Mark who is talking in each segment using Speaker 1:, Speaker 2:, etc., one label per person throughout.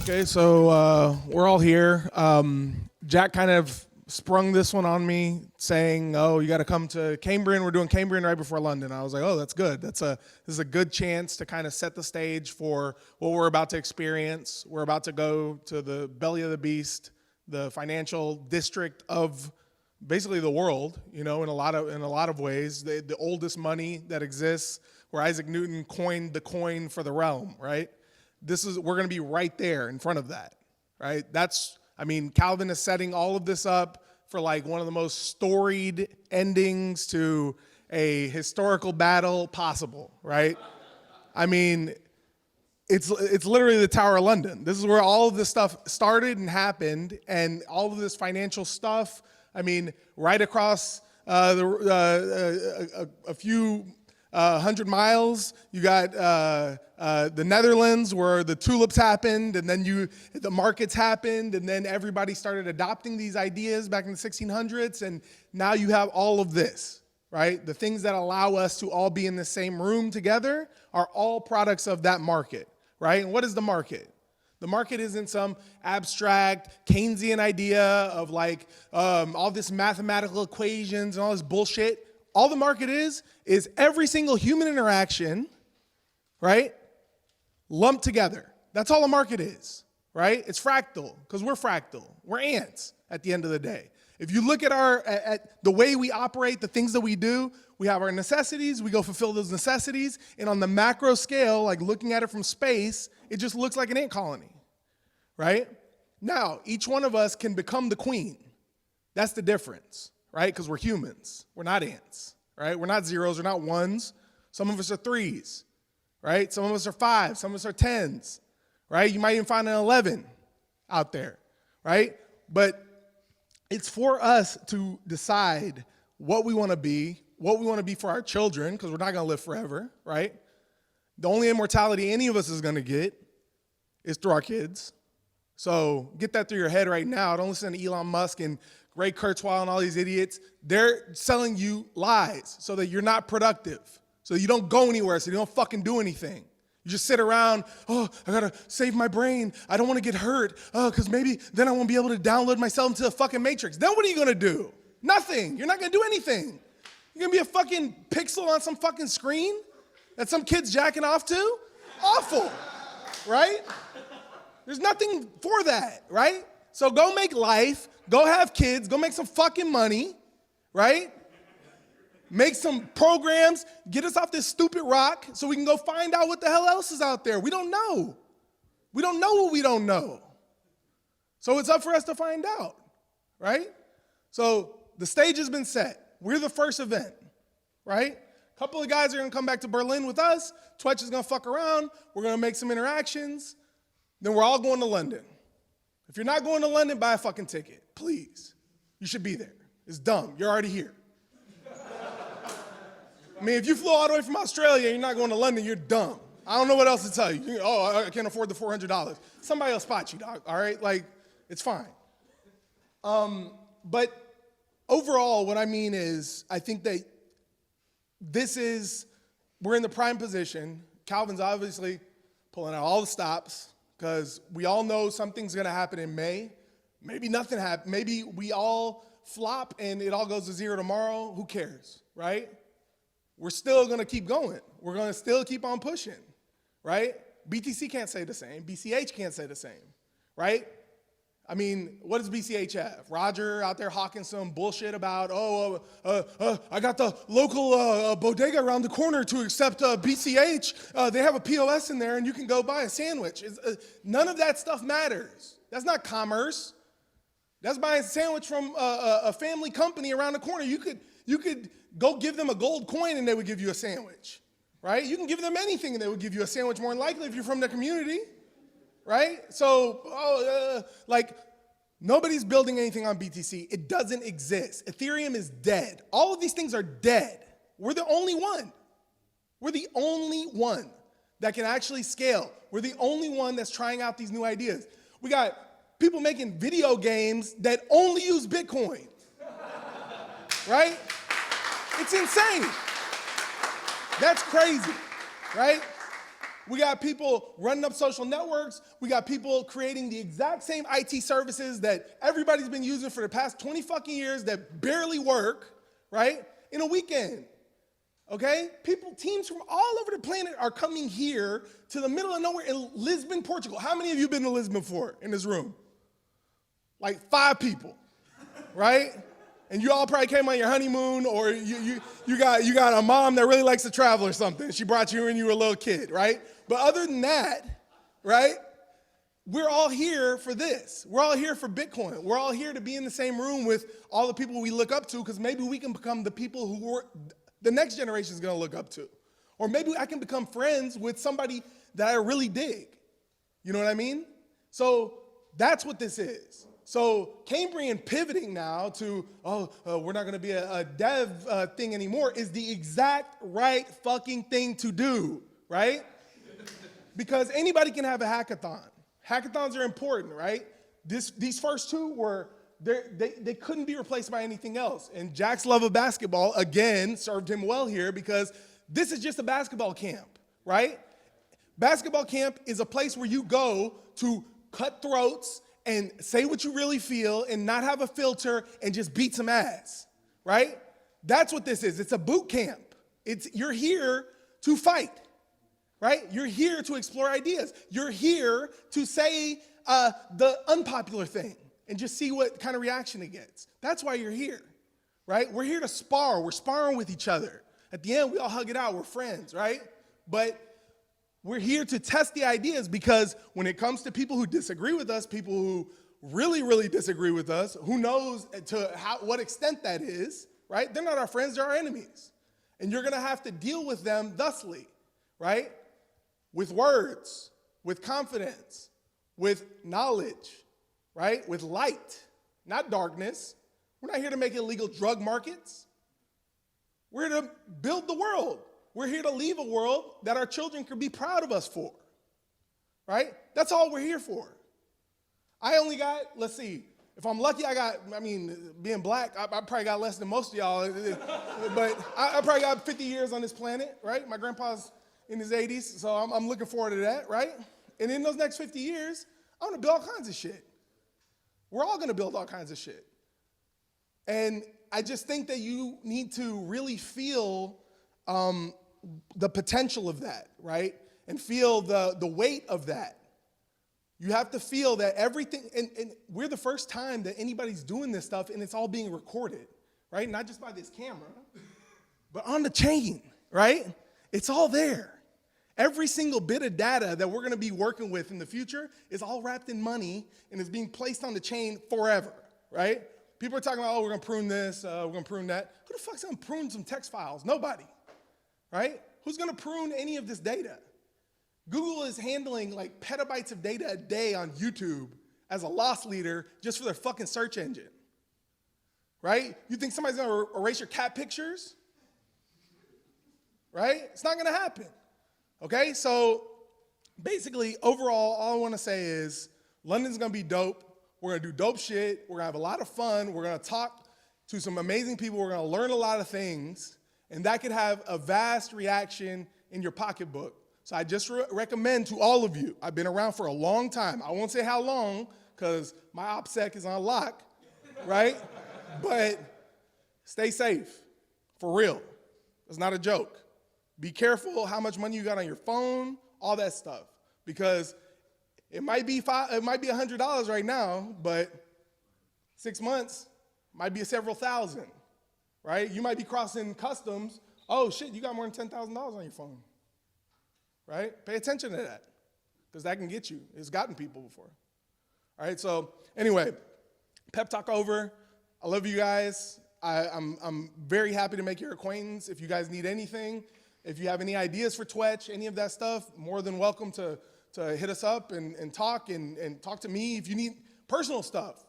Speaker 1: Okay, so we're all here. Jack kind of sprung this one on me, saying, "Oh, you got to come to Cambrian. We're doing Cambrian right before London." I was like, "Oh, that's good. This is a good chance to kind of set the stage for what we're about to experience. We're about to go to the belly of the beast, the financial district of basically the world. You know, in a lot of ways, the oldest money that exists, where Isaac Newton coined the coin for the realm, right?" We're going to be right there in front of that, right? Calvin is setting all of this up for like one of the most storied endings to a historical battle possible, right? I mean, it's literally the Tower of London. This is where all of this stuff started and happened, and all of this financial stuff. I mean, right across a few 100 miles, you got the Netherlands, where the tulips happened, and then the markets happened, and then everybody started adopting these ideas back in the 1600s, and now you have all of this, right? The things that allow us to all be in the same room together are all products of that market, right? And what is the market? The market isn't some abstract Keynesian idea of like all this mathematical equations and all this bullshit. All the market is every single human interaction, right, lumped together. That's all a market is, right? It's fractal, because we're fractal. We're ants at the end of the day. If you look at at the way we operate, the things that we do, we have our necessities, we go fulfill those necessities, and on the macro scale, like looking at it from space, it just looks like an ant colony, right? Now, each one of us can become the queen. That's the difference. Right? Because we're humans. We're not ants, right? We're not zeros. We're not ones. Some of us are threes, right? Some of us are fives. Some of us are tens, right? You might even find an 11 out there, right? But it's for us to decide what we want to be for our children, because we're not going to live forever, right? The only immortality any of us is going to get is through our kids. So get that through your head right now. Don't listen to Elon Musk and Ray Kurzweil and all these idiots. They're selling you lies so that you're not productive, so you don't go anywhere, so you don't fucking do anything. You just sit around, oh, I gotta save my brain. I don't want to get hurt, because maybe then I won't be able to download myself into the fucking matrix. Then what are you gonna do? Nothing. You're not gonna do anything. You're gonna be a fucking pixel on some fucking screen that some kid's jacking off to? Awful, right? There's nothing for that, right? So go make life, go have kids, go make some fucking money, right? Make some programs, get us off this stupid rock so we can go find out what the hell else is out there. We don't know. We don't know what we don't know. So it's up for us to find out, right? So the stage has been set. We're the first event, right? A couple of guys are gonna come back to Berlin with us. Twetch is gonna fuck around. We're gonna make some interactions. Then we're all going to London. If you're not going to London, buy a fucking ticket, please. You should be there. It's dumb. You're already here. I mean, if you flew all the way from Australia and you're not going to London, you're dumb. I don't know what else to tell you. Oh, I can't afford the $400. Somebody will spot you, dog, all right? Like, it's fine. But overall, what I mean is, I think that we're in the prime position. Calvin's obviously pulling out all the stops, because we all know something's going to happen in May. Maybe nothing happens. Maybe we all flop and it all goes to zero tomorrow. Who cares, right? We're still going to keep going. We're going to still keep on pushing, right? BTC can't say the same. BCH can't say the same, right? I mean, what does BCH have? Roger out there hawking some bullshit about, I got the local bodega around the corner to accept BCH. They have a POS in there and you can go buy a sandwich. None of that stuff matters. That's not commerce. That's buying a sandwich from a family company around the corner. You could go give them a gold coin and they would give you a sandwich, right? You can give them anything and they would give you a sandwich, more than likely, if you're from the community. Right? So, nobody's building anything on BTC. It doesn't exist. Ethereum is dead. All of these things are dead. We're the only one. We're the only one that can actually scale. We're the only one that's trying out these new ideas. We got people making video games that only use Bitcoin. Right? It's insane. That's crazy, right? We got people running up social networks. We got people creating the exact same IT services that everybody's been using for the past 20 fucking years that barely work, right? In a weekend, okay? Teams from all over the planet are coming here to the middle of nowhere in Lisbon, Portugal. How many of you been to Lisbon before in this room? Like 5 people, right? And you all probably came on your honeymoon, or you got a mom that really likes to travel or something. She brought you when you were a little kid, right? But other than that, right, we're all here for this. We're all here for Bitcoin. We're all here to be in the same room with all the people we look up to, because maybe we can become the people who the next generation is going to look up to. Or maybe I can become friends with somebody that I really dig. You know what I mean? So that's what this is. So Cambrian pivoting now to, we're not going to be a dev thing anymore is the exact right fucking thing to do, right? Because anybody can have a hackathon. Hackathons are important, right? These first two they couldn't be replaced by anything else. And Jack's love of basketball, again, served him well here, because this is just a basketball camp, right? Basketball camp is a place where you go to cut throats and say what you really feel and not have a filter and just beat some ass, right? That's what this is. It's a boot camp. You're here to fight, right? You're here to explore ideas. You're here to say the unpopular thing and just see what kind of reaction it gets. That's why you're here, right? We're here to spar. We're sparring with each other. At the end, we all hug it out. We're friends, right? But we're here to test the ideas, because when it comes to people who disagree with us, people who really, really disagree with us, who knows to what extent that is, right? They're not our friends, they're our enemies. And you're going to have to deal with them thusly, right? With words, with confidence, with knowledge, right? With light, not darkness. We're not here to make illegal drug markets. We're here to build the world. We're here to leave a world that our children can be proud of us for, right? That's all we're here for. I only got, let's see, if I'm lucky, being black, I probably got less than most of y'all, but I probably got 50 years on this planet, right? My grandpa's in his 80s, so I'm looking forward to that, right? And in those next 50 years, I'm gonna build all kinds of shit. We're all gonna build all kinds of shit. And I just think that you need to really feel the potential of that, right? And feel the weight of that. You have to feel that everything, and we're the first time that anybody's doing this stuff, and it's all being recorded, right? Not just by this camera, but on the chain, right? It's all there. Every single bit of data that we're gonna be working with in the future is all wrapped in money and is being placed on the chain forever, right? People are talking about, we're gonna prune this, we're gonna prune that. Who the fuck's gonna prune some text files? Nobody. Right? Who's gonna prune any of this data? Google is handling like petabytes of data a day on YouTube as a loss leader just for their fucking search engine. Right? You think somebody's gonna erase your cat pictures? Right? It's not gonna happen. Okay? So basically, overall, all I wanna say is London's gonna be dope. We're gonna do dope shit. We're gonna have a lot of fun. We're gonna talk to some amazing people. We're gonna learn a lot of things. And that could have a vast reaction in your pocketbook. So I just recommend to all of you, I've been around for a long time. I won't say how long, because my OPSEC is on lock, right? But stay safe, for real. It's not a joke. Be careful how much money you got on your phone, all that stuff. Because it might be $100 right now, but 6 months might be several thousand. Right? You might be crossing customs. Oh shit, you got more than $10,000 on your phone. Right? Pay attention to that, because that can get you. It's gotten people before. All right, so anyway, pep talk over. I love you guys. I'm very happy to make your acquaintance. If you guys need anything, if you have any ideas for Twitch, any of that stuff, more than welcome to hit us up and talk to me. If you need personal stuff,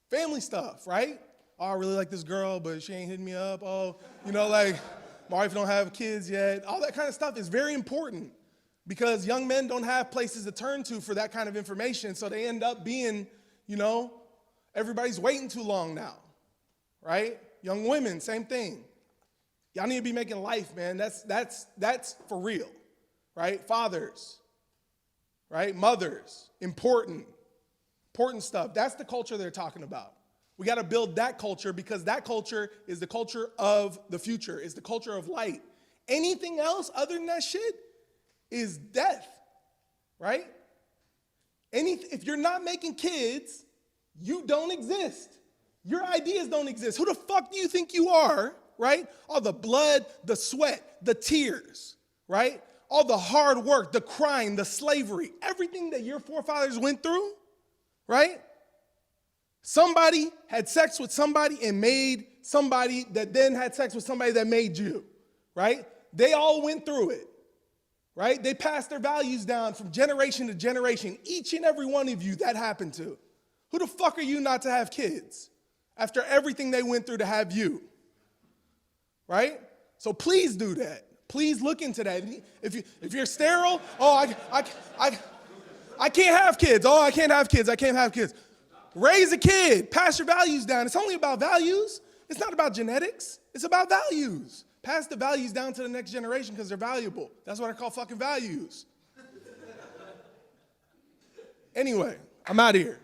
Speaker 1: family stuff, right? Oh, I really like this girl, but she ain't hitting me up. Oh, like my wife don't have kids yet. All that kind of stuff is very important, because young men don't have places to turn to for that kind of information. So they end up being, everybody's waiting too long now, right? Young women, same thing. Y'all need to be making life, man. That's for real, right? Fathers, right? Mothers, important stuff. That's the culture they're talking about. We got to build that culture because that culture is the culture of the future, is the culture of light. Anything else other than that shit is death, right? If you're not making kids, you don't exist. Your ideas don't exist. Who the fuck do you think you are, right? All the blood, the sweat, the tears, right? All the hard work, the crime, the slavery, everything that your forefathers went through, right? Somebody had sex with somebody and made somebody that then had sex with somebody that made you, right? They all went through it, right? They passed their values down from generation to generation. Each and every one of you that happened to. Who the fuck are you not to have kids after everything they went through to have you, right? So please do that. Please look into that. If you're sterile, oh, I can't have kids. Oh, I can't have kids. I can't have kids. Raise a kid. Pass your values down. It's only about values. It's not about genetics. It's about values. Pass the values down to the next generation because they're valuable. That's what I call fucking values. Anyway, I'm out of here.